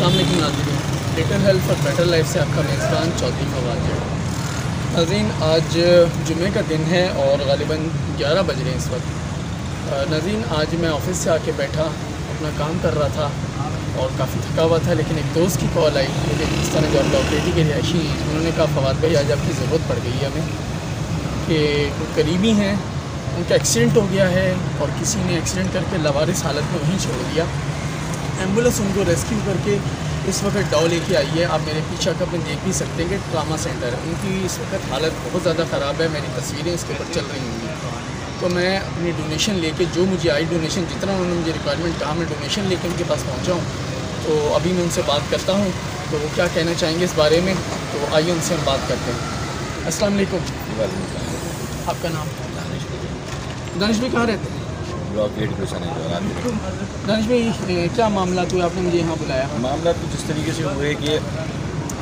अस्सलाम वालेकुम नाज़रीन, little help for better life से आपका मेज़बान चौधरी फवाद है। नाज़रीन, आज जुमे का दिन है और ग़ालिबन 11 बज रहे हैं इस वक्त। नाज़रीन, आज मैं ऑफ़िस से आके बैठा अपना काम कर रहा था और काफ़ी थका हुआ था, लेकिन एक दोस्त की कॉल आई मुझे पाकिस्तान जो लॉकेटी के रिहायशी हैं। उन्होंने कहा फवाद भाई आज आपकी ज़रूरत पड़ गई है हमें, कि करीबी हैं उनका एक्सीडेंट हो गया है और किसी ने एक्सीडेंट करके लावारिस हालत में वहीं छोड़ दिया। एम्बुलेंस उनको रेस्क्यू करके इस वक्त डाउ लेके आई है। आप मेरे पीछे का अपने देख भी सकते हैं कि ट्रामा सेंटर है। उनकी इस वक्त हालत बहुत ज़्यादा ख़राब है। मेरी तस्वीरें इसके ऊपर चल रही होंगी। तो मैं अपनी डोनेशन लेके, जो मुझे आई डोनेशन, जितना उन्होंने मुझे रिक्वायरमेंट कहा, मैं डोनेशन लेके उनके पास पहुँचा हूँ। तो अभी मैं उनसे बात करता हूँ तो वो क्या कहना चाहेंगे इस बारे में। तो आइए उनसे हम बात करते हैं। अस्सलाम वालेकुम। आपका नाम? दानिश भाई कहाँ रहते हैं? दानिश भाई, क्या मामला हुआ, आपने मुझे यहाँ बुलाया? मामला तो जिस तरीके से हुए कि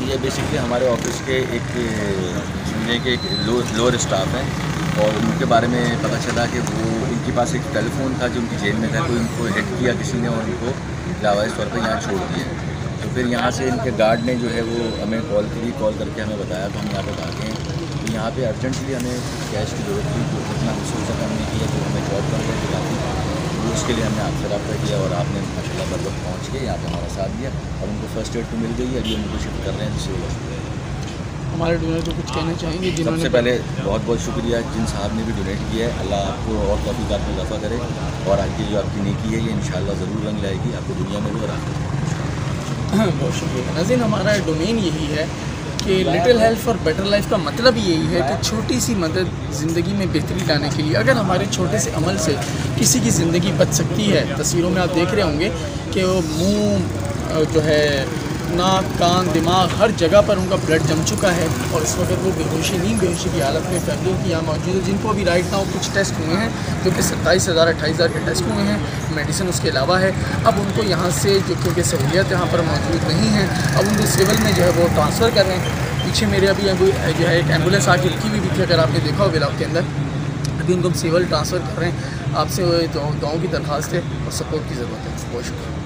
ये बेसिकली हमारे ऑफिस के एक समझे कि एक लोअर स्टाफ हैं और उनके बारे में पता चला कि वो उनके पास एक टेलीफोन था जो उनकी जेल में था, कोई उनको हिट किया किसी ने और उनको लावारिस तौर पर यहाँ छोड़ दिया। तो फिर यहाँ से इनके गार्ड ने जो है वो हमें कॉल करके हमें बताया। तो हम यहाँ पर आ गए। तो यहाँ पे अर्जेंटली हमें कैश की ज़रूरत थी, जो जितना हो सका हमने किया। तो हमें जॉब कर रहे थे, तो उसके लिए हमने आपसे रब्ता किया और आपने माशाल्लाह बर वक्त पहुँच के यहाँ पे हमारा साथ दिया और उनको फर्स्ट एड तो मिल गई है। अभी हम उनको शिफ्ट कर रहे हैं सिविल हॉस्पिटल। हमारे डोनर को कुछ कहना चाहेंगे? सबसे पहले बहुत बहुत शुक्रिया जिन साहब ने भी डोनेट किया है। अल्लाह आपको और तौफीक़ात में इजाफ़ा करे और आगे जो आपकी नेकी है ये इंशाअल्लाह ज़रूर रंग लाएगी आपको दुनिया में भी और आखिरत में। बहुत शुक्रिया नाज़रीन। हमारा डोमेन यही है कि little help for better life का मतलब यही है कि छोटी सी मदद ज़िंदगी में बेहतरी लाने के लिए, अगर हमारे छोटे से अमल से किसी की ज़िंदगी बच सकती है। तस्वीरों में आप देख रहे होंगे कि वो मुंह जो है, नाक, कान, दिमाग, हर जगह पर उनका ब्लड जम चुका है और इस वक्त वो बेहोशी, नींद बेहोशी की हालत में फैमिली की यहाँ मौजूद है, जिनको अभी राइट नाउ कुछ टेस्ट हुए हैं जो कि 27,000 28,000 के टेस्ट हुए हैं। मेडिसिन उसके अलावा है। अब उनको यहाँ से जो क्योंकि सहूलियत यहाँ पर मौजूद नहीं है, अब उनको सिविल में जो है वो ट्रांसफ़र कर रहे हैं। पीछे मेरे अभी जो है एक एम्बुलेंस आके रुकी हुई भी थी, अगर आपने देखा हो ब्लॉक के अंदर। अभी उनको हम सिविल ट्रांसफ़र कर रहे हैं। आपसे दुआओं की दरख्वास्त है और सपोर्ट की ज़रूरत है। बहुत शुक्रिया।